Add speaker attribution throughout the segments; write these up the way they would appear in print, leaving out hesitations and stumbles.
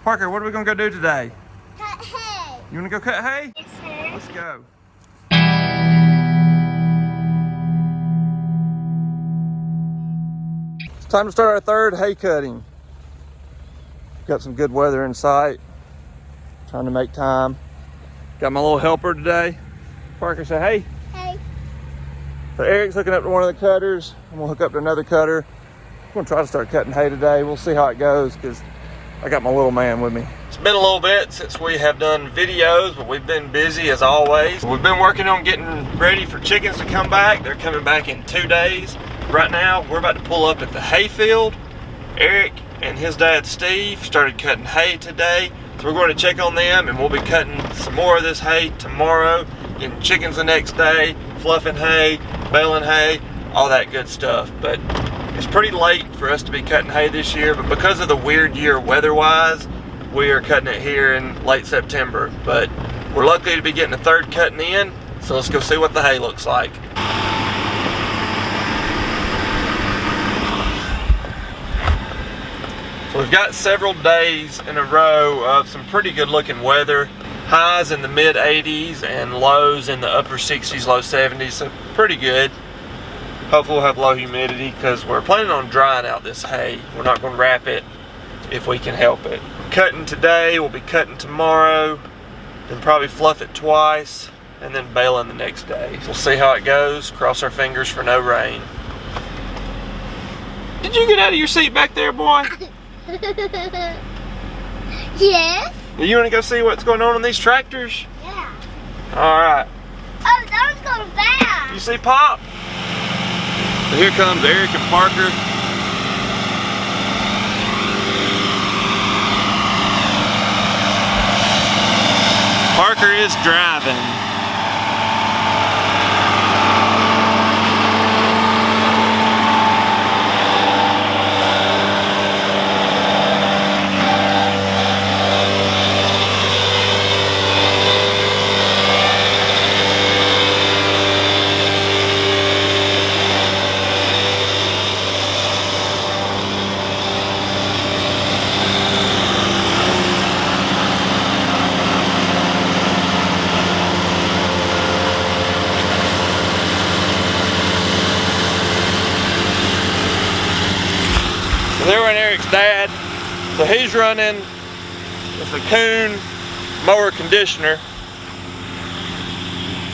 Speaker 1: Parker, what are we gonna go do today?
Speaker 2: Cut hay.
Speaker 1: You wanna go cut hay?
Speaker 2: Yes, sir.
Speaker 1: Let's go. It's time to start our third hay cutting. Got some good weather in sight. Trying to make time. Got my little helper today. Parker, say hey.
Speaker 2: Hey.
Speaker 1: So Eric's hooking up to one of the cutters. I'm gonna hook up to another cutter. I'm gonna try to start cutting hay today. We'll see how it goes because I got my little man with me. It's been a little bit since we have done videos, but we've been busy as always. We've been working on getting ready for chickens to come back. They're coming back in 2 days. Right now, we're about to pull up at the hay field. Eric and his dad, Steve, started cutting hay today. So we're going to check on them and we'll be cutting some more of this hay tomorrow, getting chickens the next day, fluffing hay, baling hay, all that good stuff. But it's pretty late for us to be cutting hay this year, but because of the weird year weather-wise, we are cutting it here in late September. But we're lucky to be getting a third cutting in, so let's go see what the hay looks like. So we've got several days in a row of some pretty good looking weather. Highs in the mid 80s and lows in the upper 60s, low 70s, so pretty good. Hopefully we'll have low humidity because we're planning on drying out this hay. We're not going to wrap it if we can help it. Cutting today, we'll be cutting tomorrow, then probably fluff it twice, and then baling the next day. We'll see how it goes. Cross our fingers for no rain. Did you get out of your seat back there, boy?
Speaker 2: Yes.
Speaker 1: Do you want to go see what's going on these tractors?
Speaker 2: Yeah.
Speaker 1: All right.
Speaker 2: Oh, that one's going bad.
Speaker 1: You see Pop? So here comes Eric and Parker. Parker is driving. There went Eric's dad. So he's running with a Kuhn mower conditioner.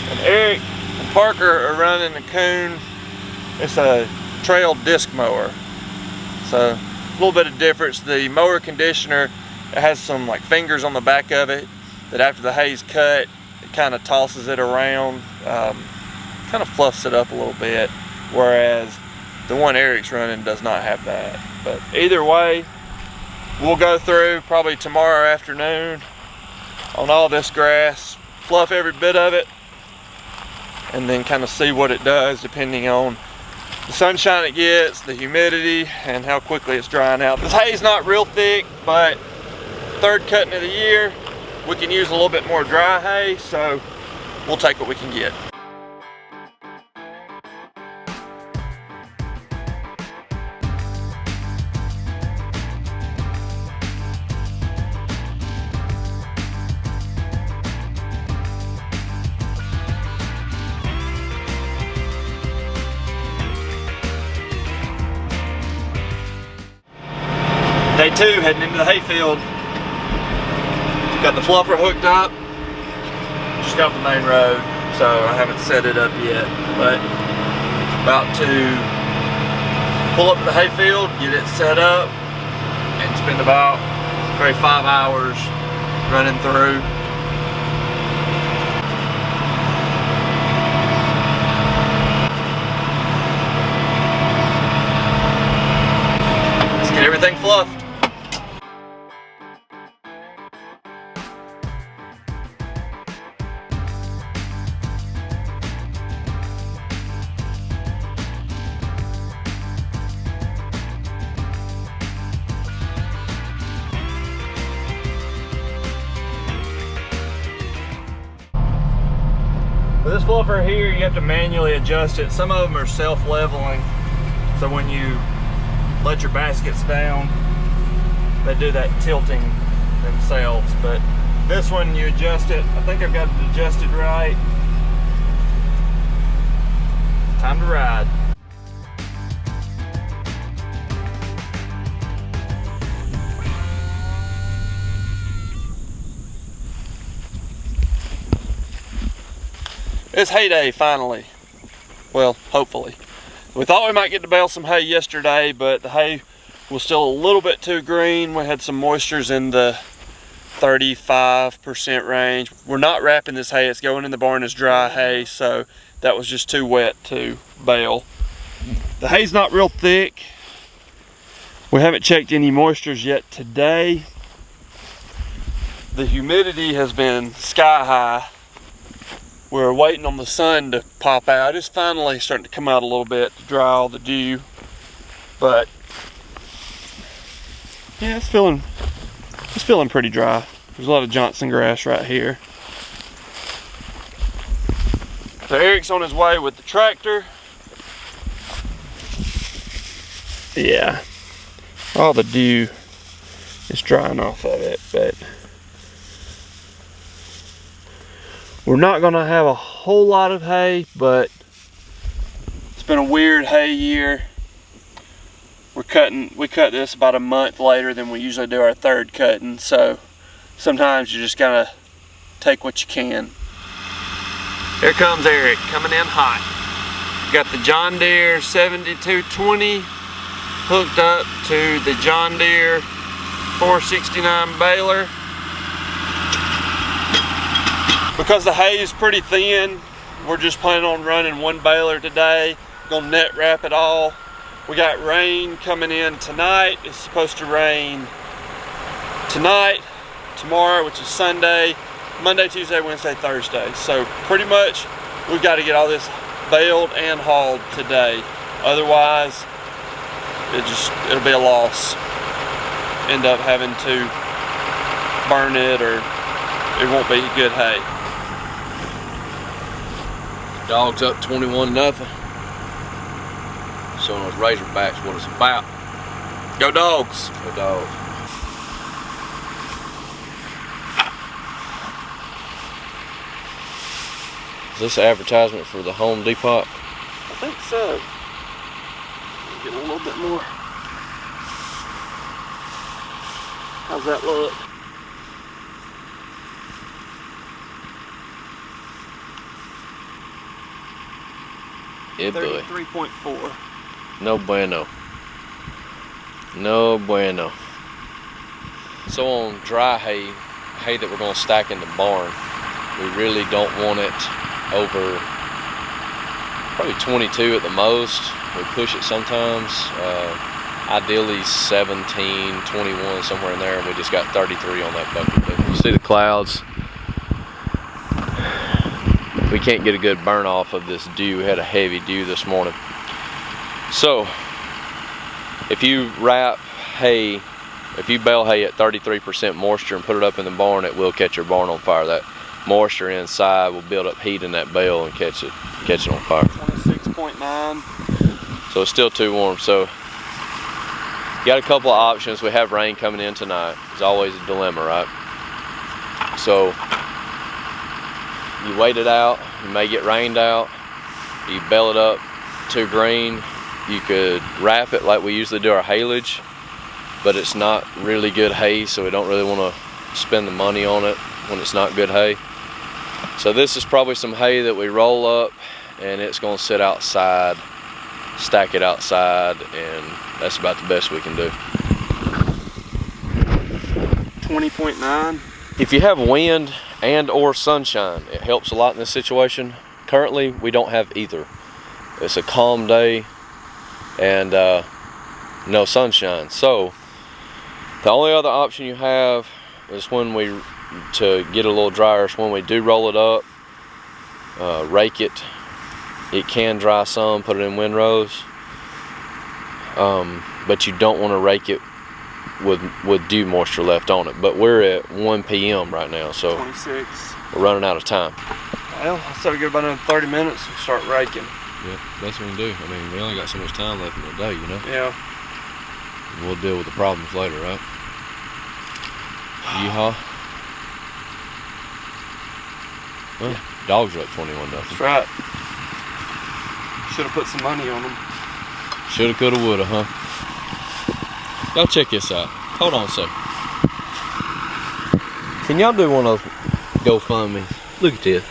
Speaker 1: And Eric and Parker are running a Kuhn. It's a trail disc mower. So a little bit of difference. The mower conditioner, it has some like fingers on the back of it that after the hay's cut, it kind of tosses it around, kind of fluffs it up a little bit. Whereas the one Eric's running does not have that. But either way, we'll go through probably tomorrow afternoon on all this grass, fluff every bit of it, and then kind of see what it does depending on the sunshine it gets, the humidity, and how quickly it's drying out. This hay's not real thick, but third cutting of the year, we can use a little bit more dry hay, so we'll take what we can get. Day 2, heading into the hayfield. Got the fluffer hooked up, just off the main road, so I haven't set it up yet, but about to pull up to the hayfield, get it set up, and spend about 5 hours running through. Let's get everything fluffed. For this fluffer here, you have to manually adjust it. Some of them are self-leveling, so when you let your baskets down, they do that tilting themselves, but this one you adjust it. I think I've got it adjusted right. Time to ride. It's hay day finally. Well, hopefully. We thought we might get to bale some hay yesterday, but the hay was still a little bit too green. We had some moistures in the 35% range. We're not wrapping this hay. It's going in the barn as dry hay, so that was just too wet to bale. The hay's not real thick. We haven't checked any moistures yet today. The humidity has been sky high. We're waiting on the sun to pop out. It's finally starting to come out a little bit to dry all the dew. But yeah, it's feeling pretty dry. There's a lot of Johnson grass right here. So Eric's on his way with the tractor. Yeah, all the dew is drying off of it, but we're not gonna have a whole lot of hay, but it's been a weird hay year. We cut this about a month later than we usually do our third cutting, so sometimes you just gotta take what you can. Here comes Eric, coming in hot. Got the John Deere 7220 hooked up to the John Deere 469 baler. Because the hay is pretty thin, we're just planning on running one baler today. Gonna net wrap it all. We got rain coming in tonight. It's supposed to rain tonight, tomorrow, which is Sunday, Monday, Tuesday, Wednesday, Thursday. So pretty much we've got to get all this baled and hauled today. Otherwise, it'll be a loss. End up having to burn it, or it won't be good hay.
Speaker 3: Dogs up 21-0. Showing those Razorbacks what it's about.
Speaker 1: Go Dogs.
Speaker 3: Go Dogs. Is this an advertisement for the Home Depot?
Speaker 1: I think so. Get a little bit more. How's that look?
Speaker 3: Yeah, boy.
Speaker 1: 33.4.
Speaker 3: No bueno. No bueno. So on dry hay that we're going to stack in the barn, we really don't want it over probably 22 at the most. We push it sometimes. Ideally 17, 21, somewhere in there, and we just got 33 on that bucket. You see the clouds? We can't get a good burn off of this dew. We had a heavy dew this morning. So if you wrap hay, if you bale hay at 33% moisture and put it up in the barn, it will catch your barn on fire. That moisture inside will build up heat in that bale and catch it on fire.
Speaker 1: 26.9.
Speaker 3: So it's still too warm. So you got a couple of options. We have rain coming in tonight. It's always a dilemma, right? So you wait it out, you may get rained out, you bale it up too green, you could wrap it like we usually do our haylage, but it's not really good hay, so we don't really want to spend the money on it when it's not good hay. So this is probably some hay that we roll up, and it's going to sit outside, stack it outside, and that's about the best we can do.
Speaker 1: 20.9.
Speaker 3: If you have wind and or sunshine, it helps a lot in this situation. Currently, we don't have either. It's a calm day and no sunshine. So the only other option you have is to get a little drier, is when we do roll it up, rake it. It can dry some, put it in windrows, but you don't want to rake it with dew moisture left on it. But we're at 1 p.m. right now, so
Speaker 1: 26.
Speaker 3: we're running out of time.
Speaker 1: Well, I said we give about another 30 minutes and start raking.
Speaker 3: Yeah, that's what we can do. I mean, we only got so much time left in the day, you know?
Speaker 1: Yeah.
Speaker 3: And we'll deal with the problems later, right? Yeehaw. Well, dogs are up 21-0.
Speaker 4: That's right. Should have put some money on them.
Speaker 3: Shoulda, coulda, woulda, huh? Y'all check this out. Hold on a sec. Can y'all do one of those GoFundMe? Look at this.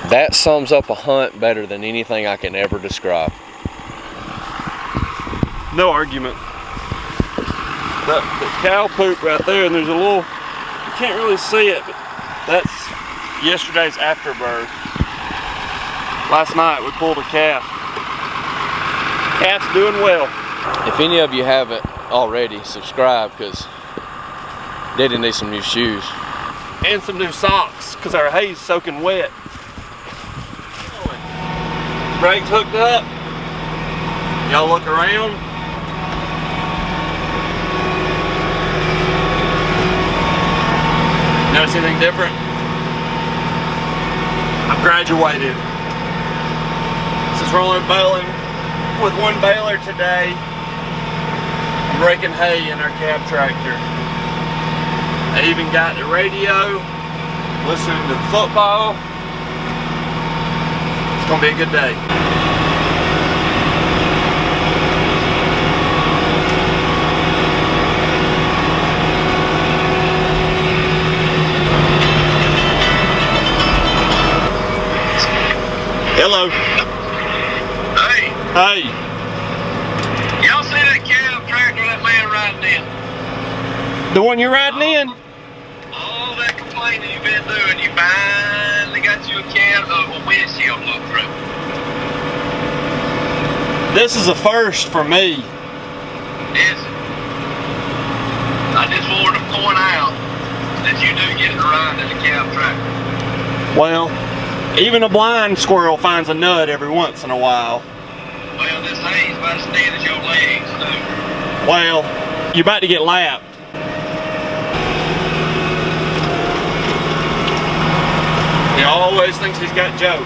Speaker 3: That sums up a hunt better than anything I can ever describe.
Speaker 4: No argument. The cow poop right there, and there's a little, you can't really see it, but that's yesterday's afterbirth. Last night we pulled a calf. Calf's doing well.
Speaker 3: If any of you haven't already, subscribe, because Daddy needs some new shoes.
Speaker 4: And some new socks, because our hay's soaking wet. Brakes hooked up. Y'all look around. Notice anything different? I've graduated. Since we're only baling with one baler today, I'm breaking hay in our cab tractor. I even got the radio, listening to football. It's gonna be a good day. Hello.
Speaker 5: Hey,
Speaker 4: Hey.
Speaker 5: y'all see that cab tractor that man riding in?
Speaker 4: The one you're riding in?
Speaker 5: All that complaining you've been doing, you finally got you a cab of a windshield look through.
Speaker 4: This is a first for me.
Speaker 5: Is it? I just wanted to point out that you do get to ride in a cab tractor.
Speaker 4: Well, even a blind squirrel finds a nut every once in a while.
Speaker 5: Well, this hay's about as thin as your legs, too.
Speaker 4: Well, you're about to get lapped. He always thinks he's got jokes.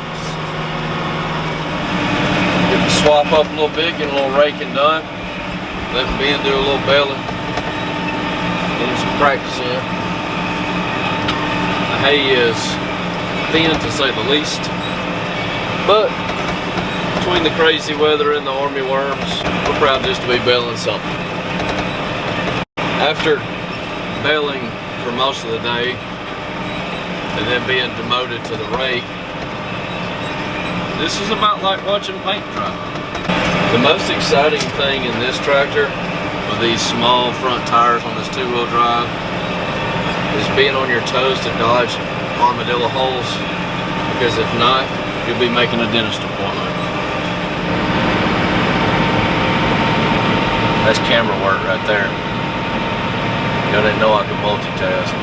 Speaker 3: Get the swap up a little bit, get a little raking done. Let Ben do a little baling. Get him some practice in. The hay is thin, to say the least. But between the crazy weather and the army worms, we're proud just to be baling something. After baling for most of the day and then being demoted to the rake, this is about like watching paint dry. The most exciting thing in this tractor with these small front tires on this two-wheel drive is being on your toes to dodge armadillo holes, because if not, you'll be making a dentist appointment. That's camera work right there. Y'all didn't know I could multitask.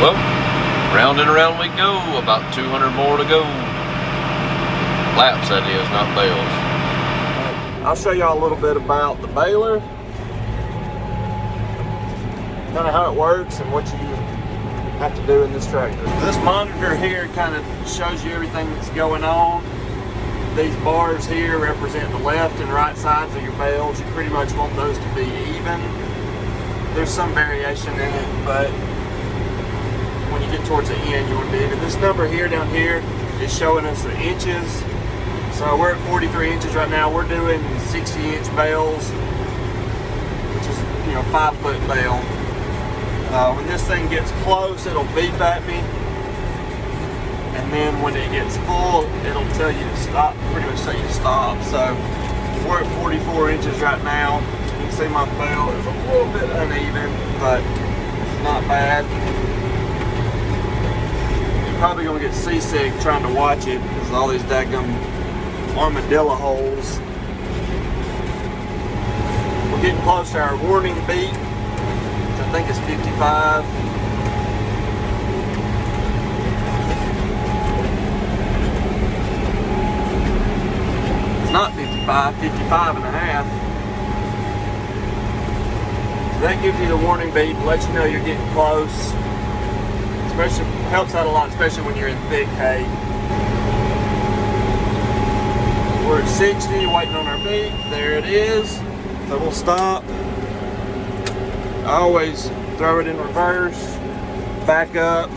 Speaker 3: Well, round and around we go, about 200 more to go. Laps, that is, not bales.
Speaker 4: I'll show y'all a little bit about the baler, kind of how it works and what you have to do in this tractor. This monitor here kind of shows you everything that's going on. These bars here represent the left and right sides of your bales. You pretty much want those to be even. There's some variation in it, but when you get towards the end, you want to be even. This number here down here is showing us the inches. So we're at 43 inches right now. We're doing 60-inch bales, which is, 5-foot bale. When this thing gets close, it'll beep at me, and then when it gets full, it'll tell you to stop. Pretty much tell you to stop. So we're at 44 inches right now. You can see my bale is a little bit uneven, but not bad. You're probably gonna get seasick trying to watch it because of all these daggum armadillo holes. We're getting close to our warning beat, which I think is 55. not 55, 55 and a half. So that gives you the warning beep, lets you know you're getting close. Especially helps out a lot, especially when you're in thick hay. We're at 60, waiting on our beep. There it is. So we'll stop. I always throw it in reverse, back up,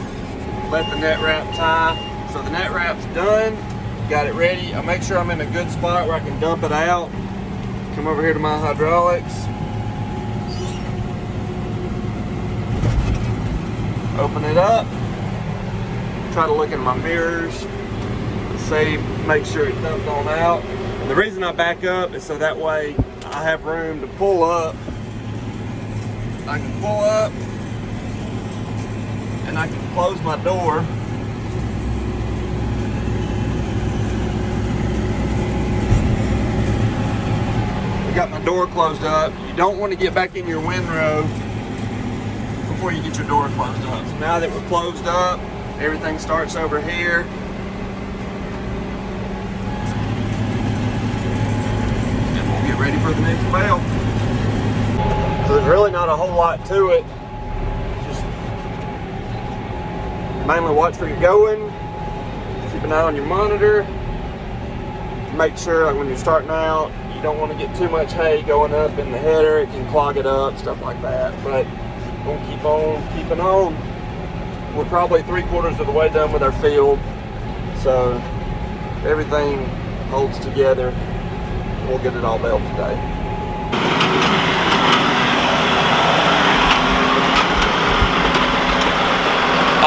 Speaker 4: let the net wrap tie. So the net wrap's done, got it ready. I make sure I'm in a good spot where I can dump it out. Come over here to my hydraulics. Open it up. Try to look in my mirrors. See, make sure it dumped on out. And the reason I back up is so that way I have room to pull up. I can pull up and I can close my door. I got my door closed up. You don't want to get back in your windrow before you get your door closed up. So now that we're closed up, everything starts over here. And we'll get ready for the next bale. So there's really not a whole lot to it. Just mainly watch where you're going. Keep an eye on your monitor. Make sure, like when you're starting out, you don't want to get too much hay going up in the header. It can clog it up, stuff like that. But we'll keep on keeping on. We're probably 3/4 of the way done with our field. So everything holds together. We'll get it all baled today.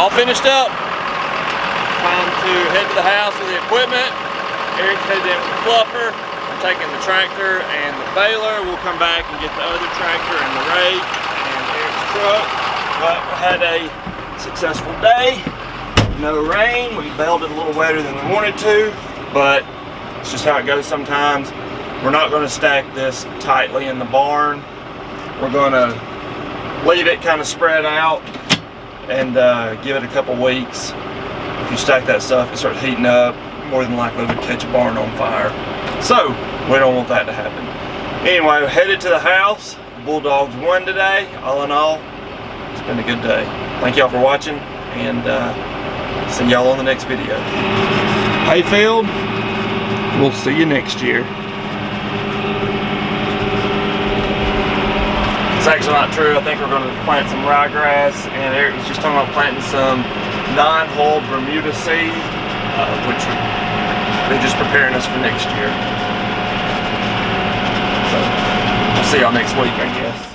Speaker 1: All finished up. Time to head to the house with the equipment. Eric's headed in with the fluffer. I'm taking the tractor and the baler. We'll come back and get the other tractor and the rake and Eric's truck. But we had a successful day. No rain. We baled it a little wetter than we wanted to, but it's just how it goes sometimes. We're not going to stack this tightly in the barn. We're going to leave it kind of spread out and give it a couple weeks. If you stack that stuff, it starts heating up, more than likely would catch a barn on fire. So we don't want that to happen. Anyway, we're headed to the house. The Bulldogs won today. All in all, it's been a good day. Thank y'all for watching, and see y'all on the next video. Hayfield, we'll see you next year. It's actually not true. I think we're going to plant some ryegrass, and Eric was just talking about planting some 9-hull Bermuda seed, which they're just preparing us for next year. So we'll see y'all next week, I guess.